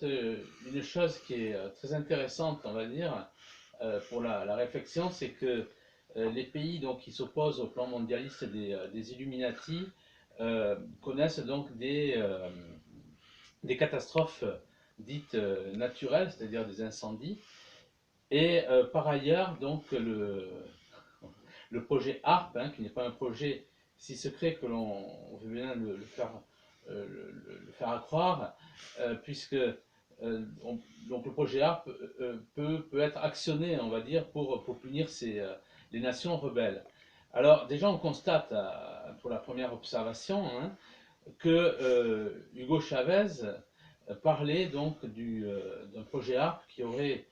une chose qui est très intéressante, on va dire, pour la réflexion, c'est que les pays donc, qui s'opposent au plan mondialiste des Illuminati connaissent donc des catastrophes dites naturelles, c'est-à-dire des incendies. Et par ailleurs, donc, le projet HARP, hein, qui n'est pas un projet si secret que l'on veut bien le faire accroire, puisque donc le projet HARP peut être actionné, on va dire, pour punir les nations rebelles. Alors déjà, on constate, pour la première observation, hein, que Hugo Chavez parlait donc d'un projet HARP qui aurait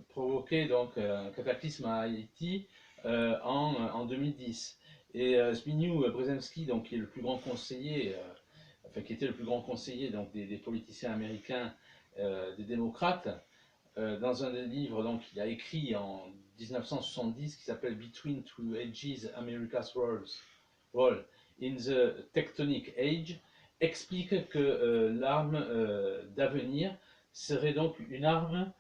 provoqué donc un cataclysme à Haïti en 2010. Et Zbigniew Brzezinski, donc qui est le plus grand conseiller, enfin qui était le plus grand conseiller donc des politiciens américains, des démocrates, dans un des livres donc qu'il a écrit en 1970 qui s'appelle Between Two Ages: America's Role in the Tectonic Age, explique que l'arme d'avenir serait donc une arme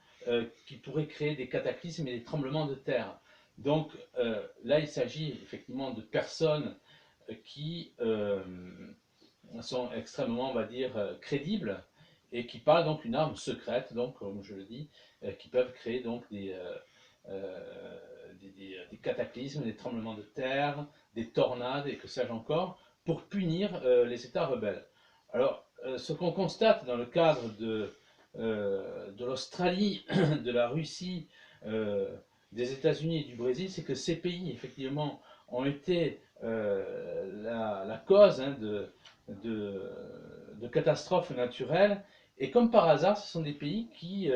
qui pourrait créer des cataclysmes et des tremblements de terre. Donc là, il s'agit effectivement de personnes qui sont extrêmement, on va dire, crédibles et qui parlent donc une arme secrète, donc comme je le dis, qui peuvent créer donc des cataclysmes, des tremblements de terre, des tornades et que sais-je encore, pour punir les États rebelles. Alors, ce qu'on constate dans le cadre de l'Australie, de la Russie, des États-Unis et du Brésil, c'est que ces pays, effectivement, ont été la cause hein, de catastrophes naturelles. Et comme par hasard, ce sont des pays qui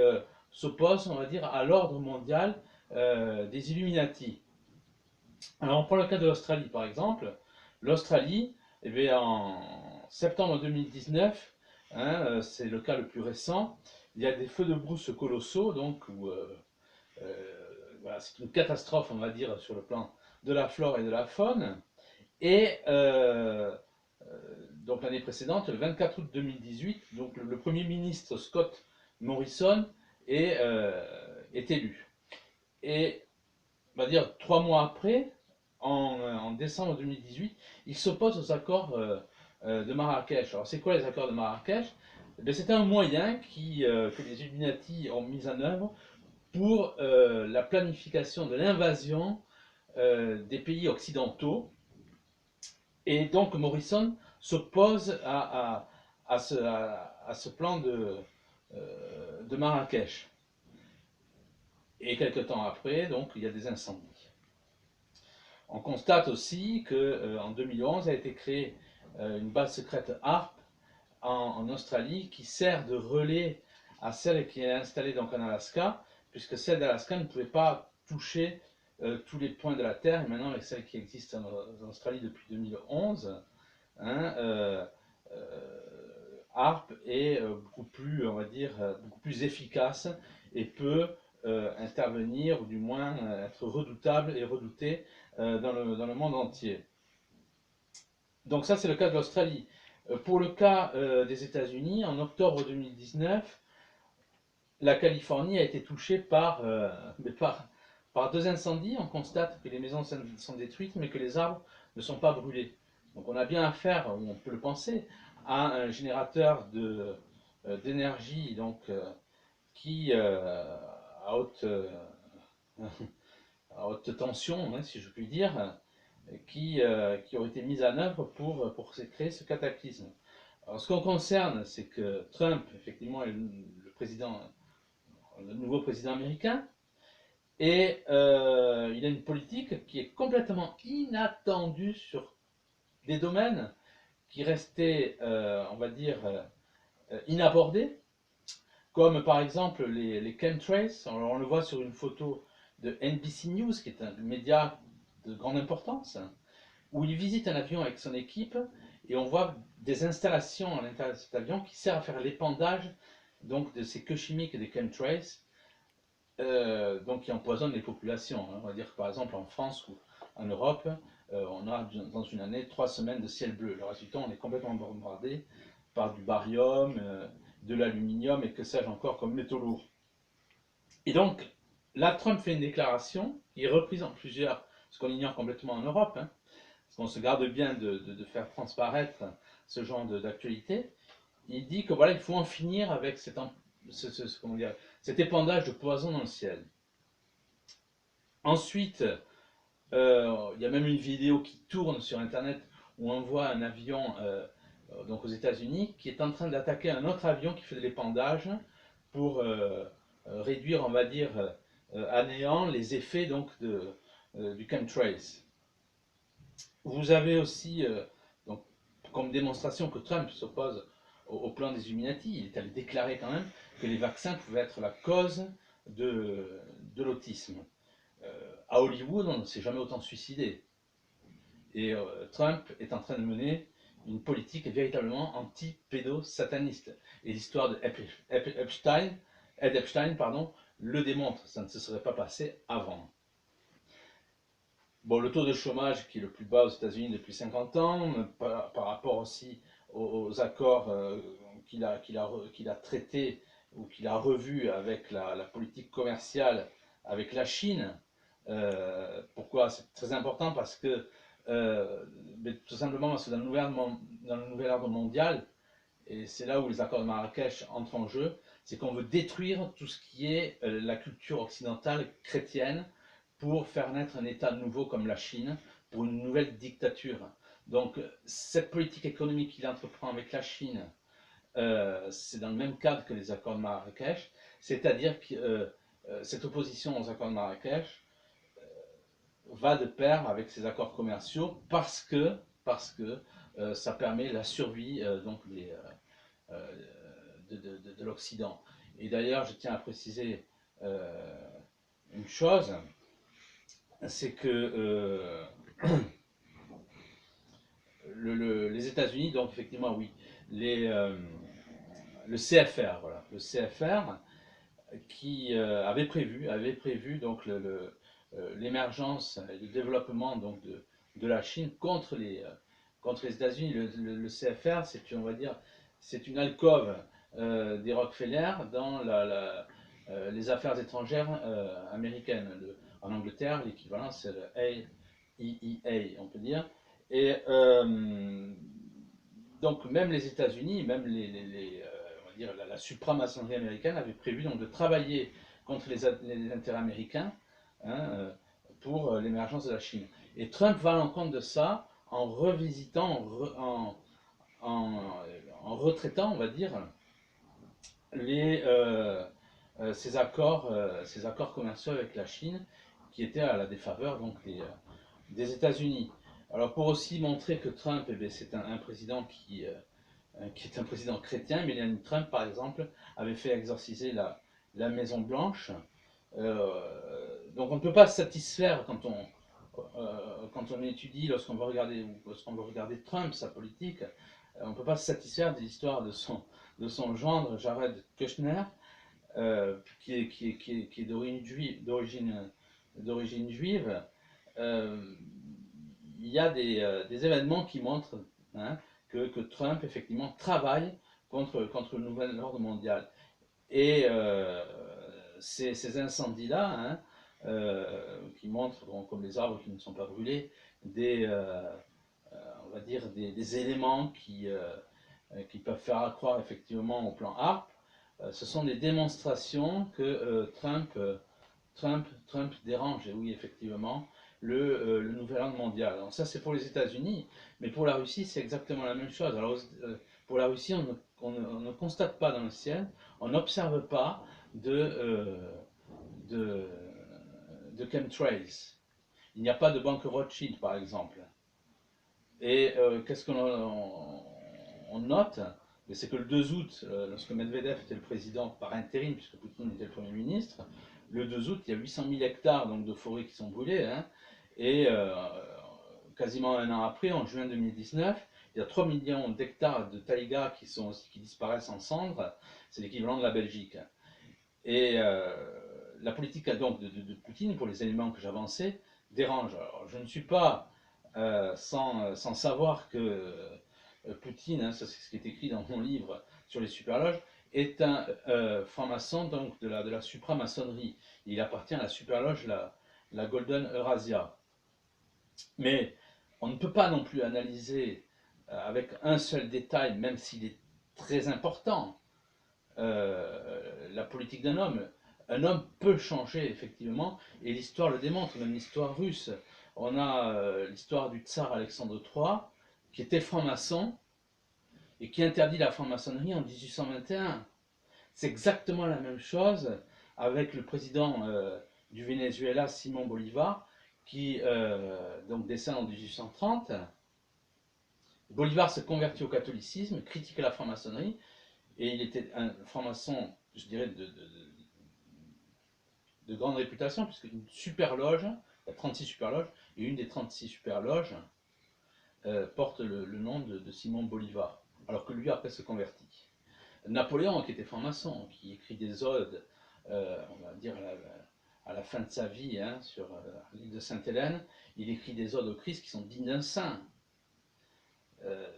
s'opposent, on va dire, à l'ordre mondial des Illuminati. Alors, on prend le cas de l'Australie, par exemple. L'Australie, eh bien, en septembre 2019, hein, c'est le cas le plus récent, il y a des feux de brousse colossaux, donc, où, voilà, c'est une catastrophe, on va dire, sur le plan de la flore et de la faune. Et donc l'année précédente, le 24 août 2018, donc le Premier ministre Scott Morrison est élu. Et on va dire 3 mois après, en décembre 2018, il s'oppose aux accords de Marrakech. Alors c'est quoi les accords de Marrakech? C'est un moyen que les Illuminati ont mis en œuvre pour la planification de l'invasion des pays occidentaux. Et donc Morrison s'oppose à ce plan de Marrakech. Et quelques temps après, donc, il y a des incendies. On constate aussi qu'en 2011 a été créée une base secrète HARP en Australie qui sert de relais à celle qui est installée donc en Alaska, puisque celle d'Alaska ne pouvait pas toucher tous les points de la Terre, et maintenant avec celle qui existe en Australie depuis 2011, hein, HARP est beaucoup plus, on va dire, beaucoup plus efficace et peut intervenir, ou du moins être redoutable et redouté dans le monde entier. Donc ça, c'est le cas de l'Australie. Pour le cas des États-Unis, en octobre 2019, la Californie a été touchée par 2 incendies. On constate que les maisons sont détruites, mais que les arbres ne sont pas brûlés. Donc on a bien affaire, ou on peut le penser, à un générateur d'énergie qui à haute tension, hein, si je puis dire, qui ont été mises en œuvre pour créer ce cataclysme. Alors, ce qu'on concerne, c'est que Trump, effectivement, est le nouveau président américain, et il a une politique qui est complètement inattendue sur des domaines qui restaient, on va dire, inabordés, comme par exemple les chemtrails. Alors, on le voit sur une photo de NBC News, qui est un média de grande importance, où il visite un avion avec son équipe et on voit des installations à l'intérieur de cet avion qui servent à faire l'épandage donc de ces queues chimiques des chemtrails, donc qui empoisonnent les populations. On va dire que par exemple en France ou en Europe, on a dans une année 3 semaines de ciel bleu. Le résultat, on est complètement bombardé par du barium de l'aluminium et que sais-je encore comme métaux lourds. Et donc, là, Trump fait une déclaration qui est reprise en plusieurs, ce qu'on ignore complètement en Europe, hein, parce qu'on se garde bien de faire transparaître ce genre d'actualité. Il dit que voilà, il faut en finir avec comment dire, cet épandage de poison dans le ciel. Ensuite, il y a même une vidéo qui tourne sur Internet où on voit un avion donc aux États-Unis qui est en train d'attaquer un autre avion qui fait de l'épandage pour réduire, on va dire, à néant les effets donc du chemtrails. Vous avez aussi, donc, comme démonstration que Trump s'oppose au plan des Illuminati, il est allé déclarer quand même que les vaccins pouvaient être la cause de l'autisme. À Hollywood, on ne s'est jamais autant suicidé. Et Trump est en train de mener une politique véritablement anti-pédosataniste. Et l'histoire de Ed Epstein, pardon, le démontre. Ça ne se serait pas passé avant. Bon, le taux de chômage qui est le plus bas aux États-Unis depuis 50 ans, par rapport aussi aux accords qu'il a traités ou qu'il a revus avec la politique commerciale avec la Chine. Pourquoi c'est très important? Parce que tout simplement parce que dans le nouvel ordre mondial, et c'est là où les accords de Marrakech entrent en jeu, c'est qu'on veut détruire tout ce qui est la culture occidentale chrétienne pour faire naître un État nouveau comme la Chine, pour une nouvelle dictature. Donc cette politique économique qu'il entreprend avec la Chine, c'est dans le même cadre que les accords de Marrakech, c'est-à-dire que cette opposition aux accords de Marrakech va de pair avec ces accords commerciaux parce que ça permet la survie donc de l'Occident. Et d'ailleurs, je tiens à préciser une chose, c'est que les États-Unis, donc effectivement, oui, le CFR, voilà, le CFR qui avait prévu donc l'émergence et le développement donc de la Chine contre les États-Unis. Le CFR, on va dire, c'est une alcôve des Rockefeller dans les affaires étrangères américaines. En Angleterre, l'équivalent, c'est le AEEA, on peut dire. Et donc, même les États-Unis, même on va dire, la supramaçonnerie américaine avait prévu donc, de travailler contre les intérêts américains hein, pour l'émergence de la Chine. Et Trump va à l'encontre de ça en revisitant, en retraitant, on va dire, ces accords commerciaux avec la Chine qui étaient à la défaveur donc, des États-Unis. Alors pour aussi montrer que Trump, eh c'est un président qui est un président chrétien, Melania Trump par exemple, avait fait exorciser la Maison Blanche. Donc on ne peut pas se satisfaire quand on étudie, lorsqu'on veut regarder Trump, sa politique, on ne peut pas se satisfaire de l'histoire de son gendre Jared Kushner, qui est d'origine juive. Il y a des événements qui montrent hein, que Trump effectivement travaille contre le nouvel ordre mondial. Et ces incendies-là, hein, qui montrent, bon, comme les arbres qui ne sont pas brûlés, on va dire des éléments qui peuvent faire croire effectivement au plan ARP, ce sont des démonstrations que Trump dérange, et oui, effectivement, le nouvel ordre mondial. Alors ça, c'est pour les États-Unis, mais pour la Russie, c'est exactement la même chose. Alors, pour la Russie, on ne constate pas dans le ciel, on n'observe pas de, de chemtrails. Il n'y a pas de banque Rothschild, par exemple. Et qu'est-ce qu'on note? C'est que le 2 août, lorsque Medvedev était le président par intérim, puisque Poutine était le Premier ministre, le 2 août, il y a 800 000 hectares donc, de forêts qui sont brûlés. Hein, et quasiment un an après, en juin 2019, il y a 3 millions d'hectares de taïga qui disparaissent en cendres. C'est l'équivalent de la Belgique. Et la politique donc, de Poutine, pour les éléments que j'avançais, dérange. Alors, je ne suis pas sans savoir que Poutine, hein, ça c'est ce qui est écrit dans mon livre sur les superloges, est un franc-maçon donc de la supramaçonnerie. Il appartient à la super loge, la Golden Eurasia. Mais on ne peut pas non plus analyser avec un seul détail, même s'il est très important, la politique d'un homme. Un homme peut changer, effectivement, et l'histoire le démontre, même l'histoire russe. On a l'histoire du tsar Alexandre III, qui était franc-maçon, et qui interdit la franc-maçonnerie en 1821. C'est exactement la même chose avec le président du Venezuela, Simon Bolivar, qui donc décède en 1830. Bolivar se convertit au catholicisme, critique la franc-maçonnerie, et il était un franc-maçon, je dirais, de grande réputation, puisque une super loge, il y a 36 super loges, et une des 36 super loges porte le nom de Simon Bolivar, alors que lui après se convertit. Napoléon, qui était franc-maçon, qui écrit des odes, on va dire à la fin de sa vie, hein, sur l'île de Sainte-Hélène, il écrit des odes au Christ qui sont dignes d'un saint.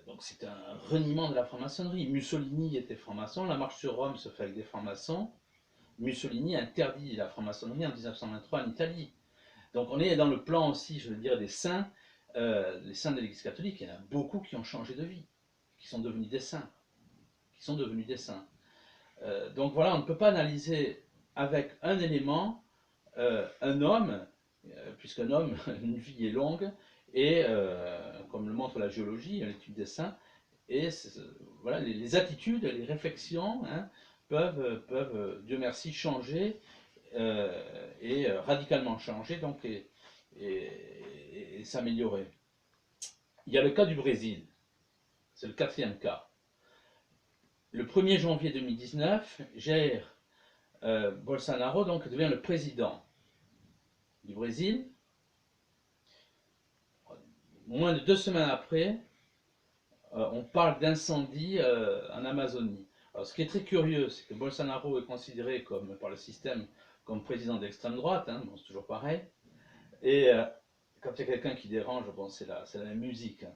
Donc c'est un reniement de la franc-maçonnerie. Mussolini était franc-maçon, la marche sur Rome se fait avec des francs-maçons. Mussolini interdit la franc-maçonnerie en 1923 en Italie. Donc on est dans le plan aussi, je veux dire, des saints, les saints de l'Église catholique. Il y en a beaucoup qui ont changé de vie, qui sont devenus des saints, qui sont devenus des saints. Donc voilà, on ne peut pas analyser avec un élément un homme, puisqu'un homme, une vie est longue, et comme le montre la géologie, l'étude des saints, et voilà, les attitudes, les réflexions hein, peuvent, Dieu merci, changer et radicalement changer donc, et s'améliorer. Il y a le cas du Brésil, c'est le quatrième cas. Le 1er janvier 2019, Jair Bolsonaro donc, devient le président du Brésil. Moins de 2 semaines après, on parle d'incendie en Amazonie. Alors, ce qui est très curieux, c'est que Bolsonaro est considéré comme, par le système comme président d'extrême droite, hein, bon, c'est toujours pareil. Et quand il y a quelqu'un qui dérange, bon, c'est la même musique. Hein.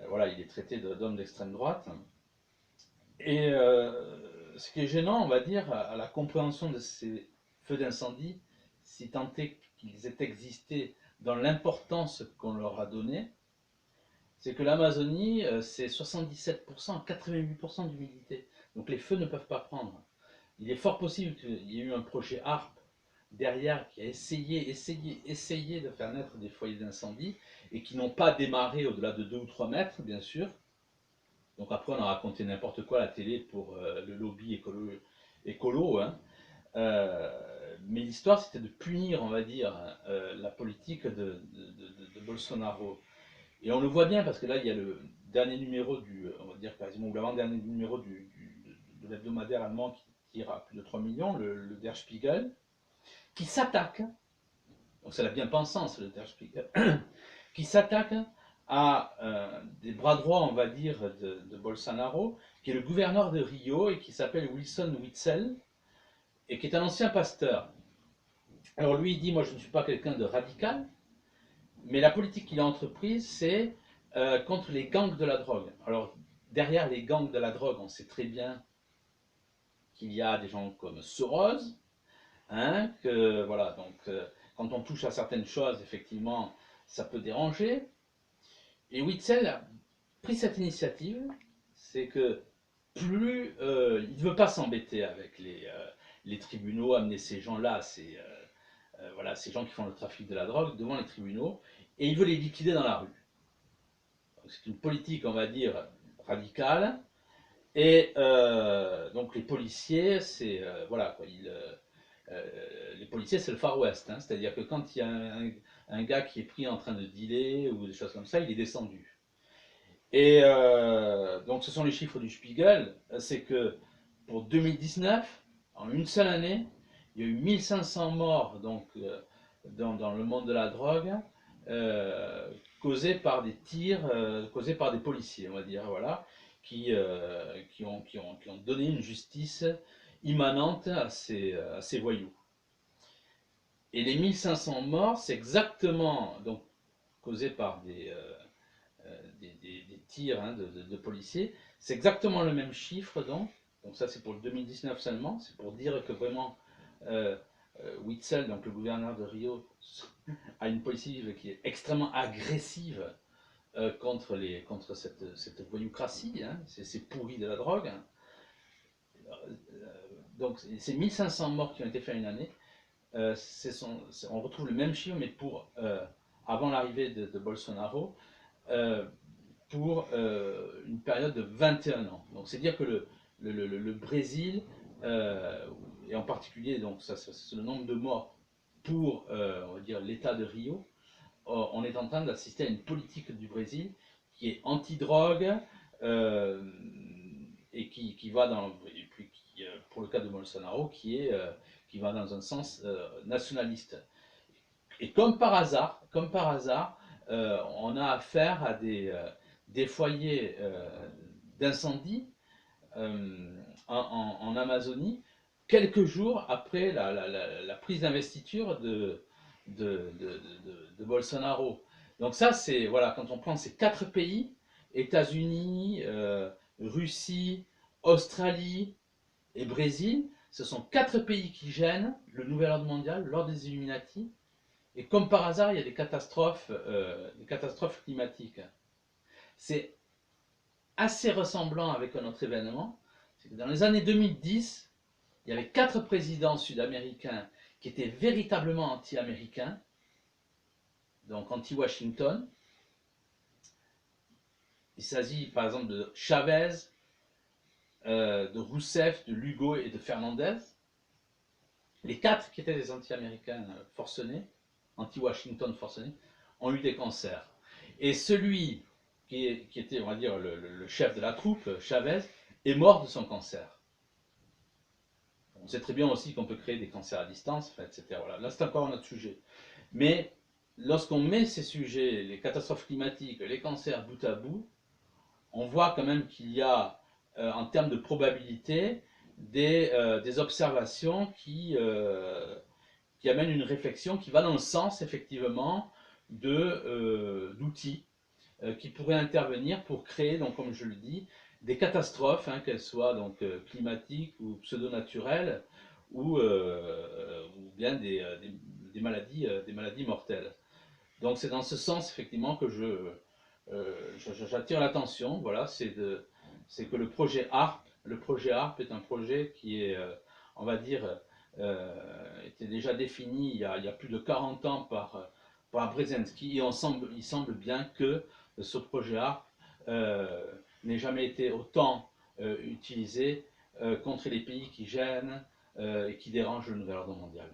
Voilà, il est traité d'homme d'extrême droite. Et ce qui est gênant, on va dire, à la compréhension de ces feux d'incendie, si tant est qu'ils aient existé dans l'importance qu'on leur a donnée, c'est que l'Amazonie, c'est 77%, 88% d'humidité. Donc les feux ne peuvent pas prendre. Il est fort possible qu'il y ait eu un projet ARP derrière qui a essayé de faire naître des foyers d'incendie et qui n'ont pas démarré au-delà de 2 ou 3 mètres, bien sûr. Donc après, on a raconté n'importe quoi à la télé pour le lobby écolo hein. Mais l'histoire, c'était de punir, on va dire, la politique de Bolsonaro. Et on le voit bien parce que là, il y a le dernier numéro on va dire quasiment, ou l'avant-dernier numéro de l'hebdomadaire allemand qui tire à plus de 3 millions, le Der Spiegel, qui s'attaque, donc c'est la bien-pensance, le Der Spiegel, qui s'attaque à des bras droits, on va dire, de Bolsonaro, qui est le gouverneur de Rio et qui s'appelle Wilson Witzel, et qui est un ancien pasteur. Alors lui, il dit, moi je ne suis pas quelqu'un de radical, mais la politique qu'il a entreprise, c'est contre les gangs de la drogue. Alors, derrière les gangs de la drogue, on sait très bien qu'il y a des gens comme Soros, hein, que voilà, donc quand on touche à certaines choses, effectivement, ça peut déranger. Et Witzel a pris cette initiative, c'est que plus il ne veut pas s'embêter avec les tribunaux, amener ces gens-là, voilà, ces gens qui font le trafic de la drogue devant les tribunaux, et il veut les liquider dans la rue. C'est une politique, on va dire, radicale. Et donc les policiers, c'est voilà quoi, les policiers c'est le Far West, hein, c'est-à-dire que quand il y a un gars qui est pris en train de dealer ou des choses comme ça, il est descendu. Et donc ce sont les chiffres du Spiegel, c'est que pour 2019, en une seule année, il y a eu 1500 morts donc, dans le monde de la drogue, causés par des tirs, causés par des policiers, on va dire, voilà, qui ont donné une justice immanente à ces voyous. Et les 1500 morts, c'est exactement donc, causés par des tirs hein, de policiers, c'est exactement le même chiffre donc Donc ça c'est pour le 2019 seulement, c'est pour dire que vraiment Witzel, donc le gouverneur de Rio, a une politique qui est extrêmement agressive contre cette voyoucratie, hein, c'est pourri de la drogue. Hein. Donc c'est 1500 morts qui ont été faits en une année. On retrouve le même chiffre, mais pour avant l'arrivée de Bolsonaro, euh, pour une période de 21 ans. Donc c'est dire que le Brésil, et en particulier, donc ça, c'est le nombre de morts pour on va dire l'État de Rio, on est en train d'assister à une politique du Brésil qui est anti-drogue euh, et qui va dans, et puis qui, pour le cas de Bolsonaro, qui va dans un sens nationaliste. Et comme par hasard, on a affaire à des foyers d'incendie en Amazonie, quelques jours après la prise d'investiture de Bolsonaro. Donc ça, c'est, voilà, quand on prend ces quatre pays, États-Unis, Russie, Australie et Brésil, ce sont quatre pays qui gênent le nouvel ordre mondial lors des Illuminati. Et comme par hasard, il y a des catastrophes climatiques. C'est assez ressemblant avec un autre événement. C'est que dans les années 2010, il y avait quatre présidents sud-américains qui étaient véritablement anti-américains, donc anti-Washington. Il s'agit par exemple de Chavez, de Rousseff, de Lugo et de Fernandez. Les quatre qui étaient des anti-américains forcenés, anti-Washington forcenés, ont eu des cancers. Et celui qui était, on va dire, le chef de la troupe, Chavez, est mort de son cancer. On sait très bien aussi qu'on peut créer des cancers à distance, etc. Voilà. Là, c'est encore un autre sujet. Mais lorsqu'on met ces sujets, les catastrophes climatiques, les cancers bout à bout, on voit quand même qu'il y a, en termes de probabilité, des observations qui amènent une réflexion qui va dans le sens, effectivement, d'outils qui pourraient intervenir pour créer, donc, comme je le dis, des catastrophes, hein, qu'elles soient donc, climatiques ou pseudo-naturelles, ou bien des maladies mortelles. Donc c'est dans ce sens, effectivement, que j'attire l'attention. Voilà, c'est que le projet ARP est un projet qui est, on va dire, était déjà défini il y a plus de 40 ans par Brzezinski, et il semble bien que ce projet ARP n'ait jamais été autant utilisé contre les pays qui gênent et qui dérangent le nouvel ordre mondial.